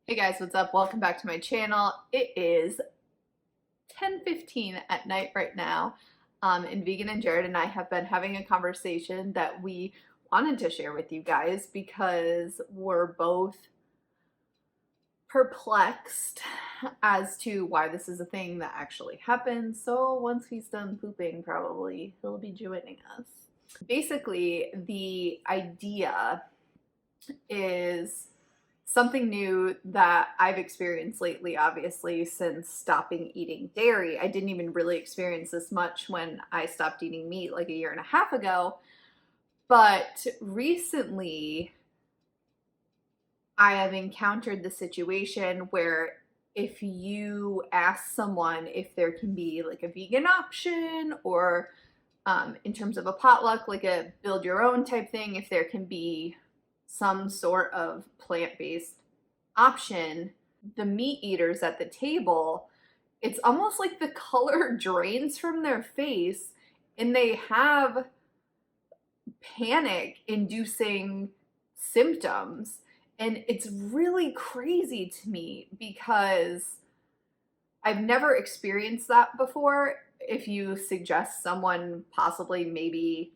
Hey guys, what's up? Welcome back to my channel. It is 10:15 at night right now, and Vegan and Jared and I have been having a conversation that we wanted to share with you guys because we're both perplexed as to why this is a thing that actually happens. So once he's done pooping, probably he'll be joining us. Basically, the idea is something new that I've experienced lately, obviously, since stopping eating dairy. I didn't even really experience this much when I stopped eating meat like a year and a half ago. But recently, I have encountered the situation where if you ask someone if there can be like a vegan option or in terms of a potluck, like a build your own type thing, if there can be some sort of plant-based option, the meat eaters at the table, it's almost like the color drains from their face and they have panic inducing symptoms. And it's really crazy to me because I've never experienced that before. If you suggest someone possibly maybe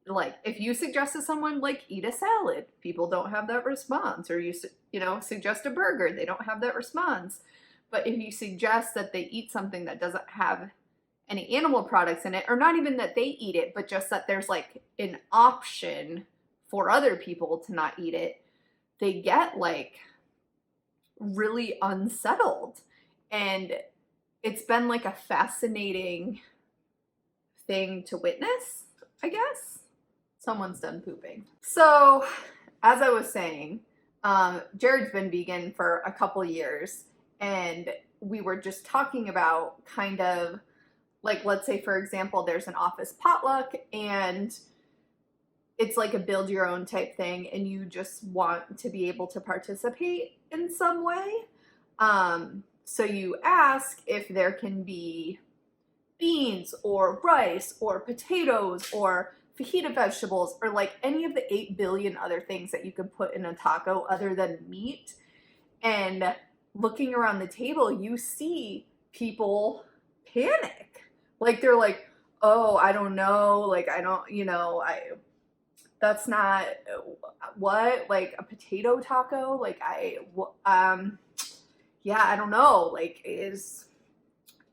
like if you suggest to someone like eat a salad, people don't have that response, or you suggest a burger, they don't have that response. But if you suggest that they eat something that doesn't have any animal products in it, or not even that they eat it, but just that there's like an option for other people to not eat it, they get like really unsettled. And it's been like a fascinating thing to witness, I guess. Someone's done pooping. So, as I was saying, Jared's been vegan for a couple years, and we were just talking about kind of like, let's say, for example, there's an office potluck, and it's like a build your own type thing, and you just want to be able to participate in some way. So you ask if there can be beans or rice or potatoes or fajita vegetables or like any of the 8 billion other things that you could put in a taco other than meat. And looking around the table, you see people panic. Like they're like, oh, I don't know. Like, I don't, that's not what, like a potato taco. Like yeah, I don't know.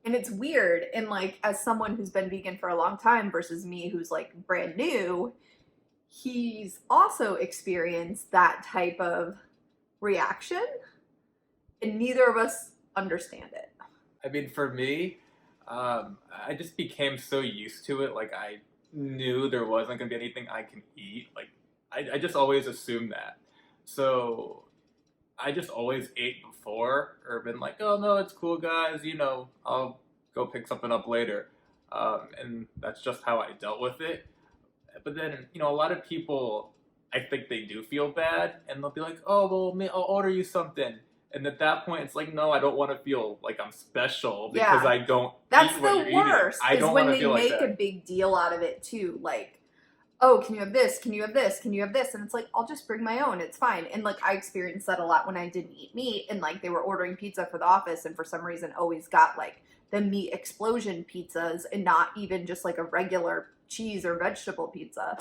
And it's weird. And like, as someone who's been vegan for a long time versus me who's like brand new, he's also experienced that type of reaction, and neither of us understand it. I mean, for me, I just became so used to it. Like, I knew there wasn't going to be anything I can eat. Like, I just always assumed that. So, I just always ate before, or been like, oh no, it's cool, guys. I'll go pick something up later. And that's just how I dealt with it. But then, a lot of people, I think they do feel bad, and they'll be like, oh, well, I'll order you something. And at that point, it's like, no, I don't want to feel like I'm special because I don't That's eat what you're the eating. worst, I is don't when want to they feel like make a that. big deal out of it too. Like, oh, can you have this? Can you have this? Can you have this? And it's like, I'll just bring my own. It's fine. And like, I experienced that a lot when I didn't eat meat, and like they were ordering pizza for the office, and for some reason always got like the meat explosion pizzas and not even just like a regular cheese or vegetable pizza.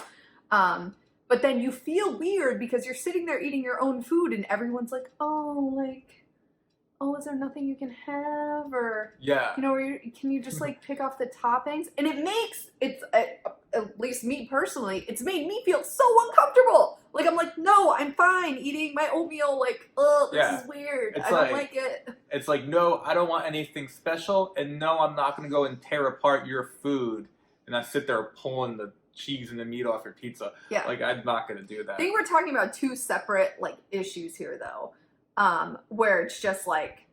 But then you feel weird because you're sitting there eating your own food, and everyone's like, oh, like, oh, is there nothing you can have? Or, Yeah. can you just like pick off the toppings? And it's, at least me personally, it's made me feel so uncomfortable. Like, I'm like, no, I'm fine eating my oatmeal. Like, oh, this is weird. I don't like it. It's like, no, I don't want anything special, and no, I'm not going to go and tear apart your food. And I sit there pulling the cheese and the meat off your pizza. Yeah. Like, I'm not going to do that. I think we're talking about two separate like issues here, though. Where it's just like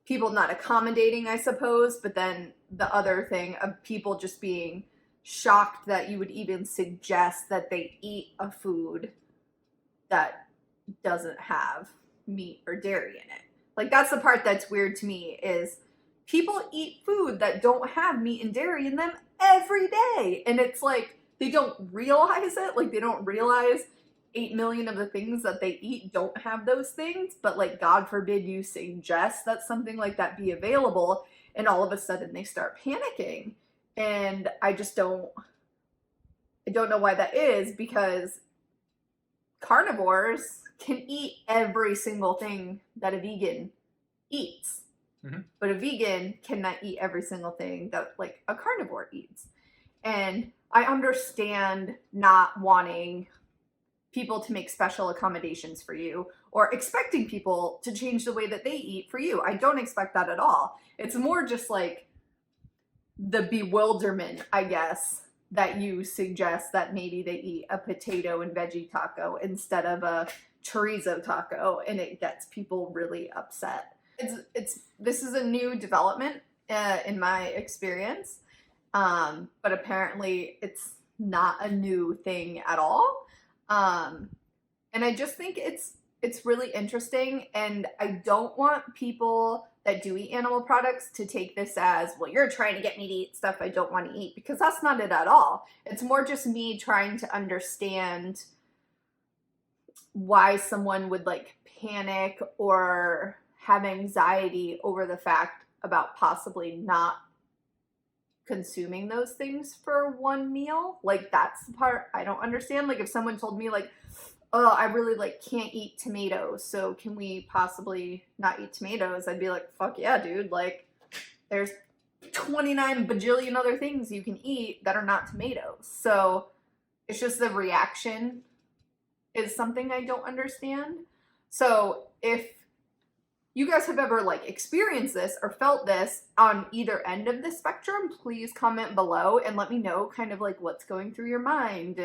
people not accommodating, I suppose, but then the other thing of people just being shocked that you would even suggest that they eat a food that doesn't have meat or dairy in it. Like, that's the part that's weird to me, is people eat food that don't have meat and dairy in them every day. And it's like, they don't realize it. Like, they don't realize 8 million of the things that they eat don't have those things, but like God forbid you suggest that something like that be available, and all of a sudden they start panicking. And I don't know why that is, because carnivores can eat every single thing that a vegan eats. Mm-hmm. But a vegan cannot eat every single thing that like a carnivore eats. And I understand not wanting people to make special accommodations for you or expecting people to change the way that they eat for you. I don't expect that at all. It's more just like the bewilderment, I guess, that you suggest that maybe they eat a potato and veggie taco instead of a chorizo taco, and it gets people really upset. This is a new development in my experience, but apparently it's not a new thing at all. And I just think it's really interesting, and I don't want people that do eat animal products to take this as, well, you're trying to get me to eat stuff I don't want to eat, because that's not it at all. It's more just me trying to understand why someone would like panic or have anxiety over the fact about possibly not consuming those things for one meal. Like, that's the part I don't understand. Like, if someone told me like, oh, I really like can't eat tomatoes, so can we possibly not eat tomatoes? I'd be like, fuck yeah, dude. Like, there's 29 bajillion other things you can eat that are not tomatoes. So it's just the reaction is something I don't understand. So if you guys have ever like experienced this or felt this on either end of the spectrum, please comment below and let me know kind of like what's going through your mind,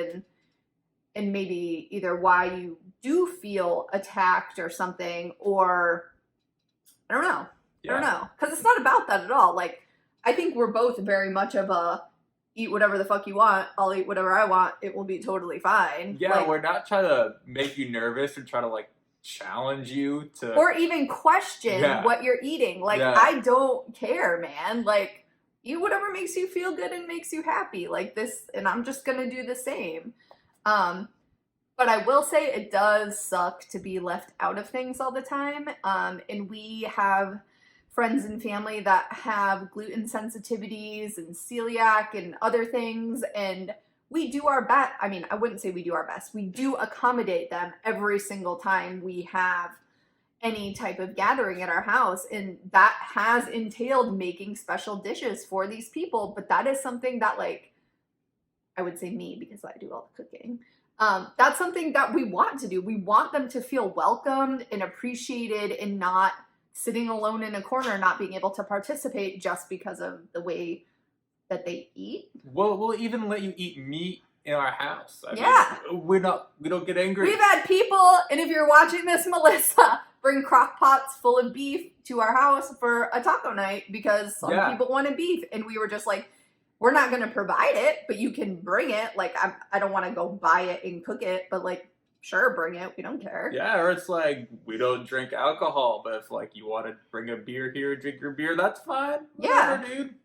and maybe either why you do feel attacked or something, or I don't know. Yeah. I don't know. Because it's not about that at all. Like, I think we're both very much of a eat whatever the fuck you want, I'll eat whatever I want, it will be totally fine. Yeah, like, we're not trying to make you nervous or try to like challenge you to, or even question what you're eating. Like, I don't care, man. Like, eat whatever makes you feel good and makes you happy. Like this, and I'm just gonna do the same. But I will say it does suck to be left out of things all the time. And we have friends and family that have gluten sensitivities and celiac and other things, and we do our best. I mean, I wouldn't say we do our best. We do accommodate them every single time we have any type of gathering at our house, and that has entailed making special dishes for these people. But that is something that, like, I would say me, because I do all the cooking. That's something that we want to do. We want them to feel welcomed and appreciated and not sitting alone in a corner, not being able to participate just because of the way that they eat. We'll even let you eat meat in our house. I mean, we don't get angry. We've had people, and if you're watching this, Melissa, bring crock pots full of beef to our house for a taco night because some people wanted beef, and we were just like, we're not going to provide it, but you can bring it. Like, I don't want to go buy it and cook it, but like, sure, bring it. We don't care. Yeah, or it's like, we don't drink alcohol, but if like you want to bring a beer here, drink your beer, that's fine. Whatever, dude.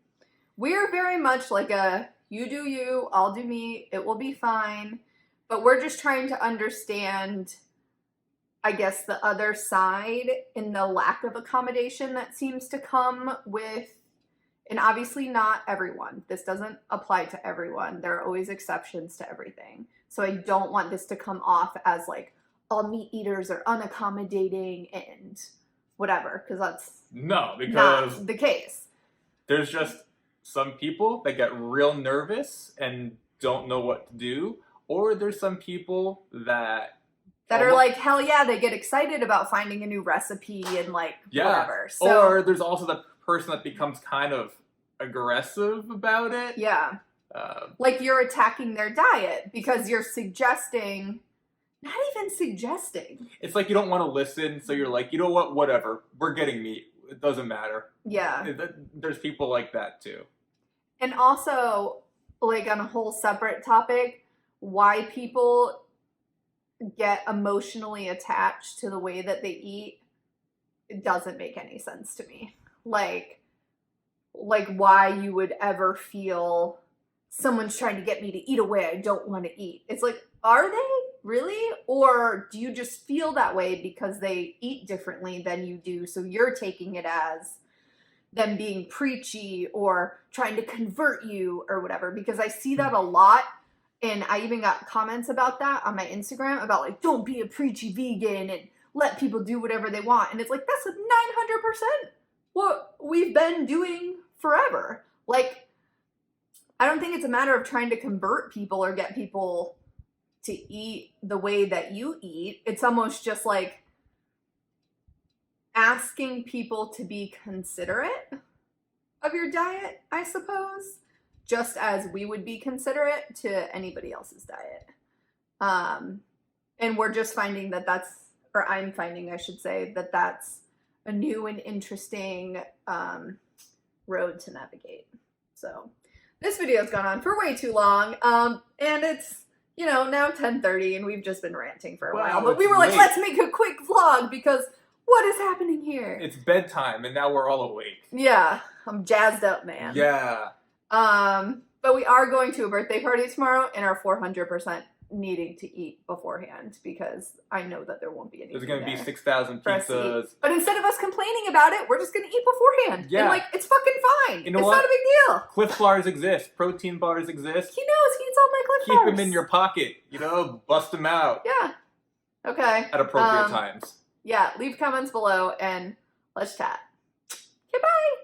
We're very much like a, you do you, I'll do me, it will be fine. But we're just trying to understand, I guess, the other side and the lack of accommodation that seems to come with, and obviously not everyone. This doesn't apply to everyone. There are always exceptions to everything. So I don't want this to come off as like all meat eaters are unaccommodating and whatever, because that's not the case. There's just some people that get real nervous and don't know what to do, or there's some people that are like, hell yeah, they get excited about finding a new recipe and like whatever. So, or there's also the person that becomes kind of aggressive about it. Yeah. Like you're attacking their diet because you're suggesting, not even suggesting. It's like you don't want to listen, so you're like, you know what, whatever, we're getting meat. It doesn't matter. Yeah. There's people like that too. And also, like on a whole separate topic, why people get emotionally attached to the way that they eat, it doesn't make any sense to me. Like why you would ever feel someone's trying to get me to eat a way I don't want to eat. It's like, are they? really? Or do you just feel that way because they eat differently than you do, so you're taking it as them being preachy or trying to convert you or whatever? Because I see that a lot, and I even got comments about that on my Instagram about like, don't be a preachy vegan and let people do whatever they want. And it's like, that's 900% what we've been doing forever. Like, I don't think it's a matter of trying to convert people or get people to eat the way that you eat. It's almost just like asking people to be considerate of your diet, I suppose, just as we would be considerate to anybody else's diet. And we're just finding that that's, or I'm finding, I should say, that that's a new and interesting road to navigate. So this video's gone on for way too long, and it's, you know, now 10:30 and we've just been ranting for a while, but we were like, let's make a quick vlog because what is happening here? It's bedtime and now we're all awake. Yeah, I'm jazzed up, man. Yeah. But we are going to a birthday party tomorrow and are 400% needing to eat beforehand because I know that there won't be anything. There's going to be 6,000 pizzas. But instead of us complaining about it, we're just going to eat beforehand. Yeah. And like, it's fucking fine. You know it's what? not a big deal. Cliff bars exist. Protein bars exist. He knows. He eats all my Cliff bars. Keep them in your pocket. You know, bust them out. Yeah. Okay. At appropriate times. Yeah. Leave comments below and let's chat. Okay, bye.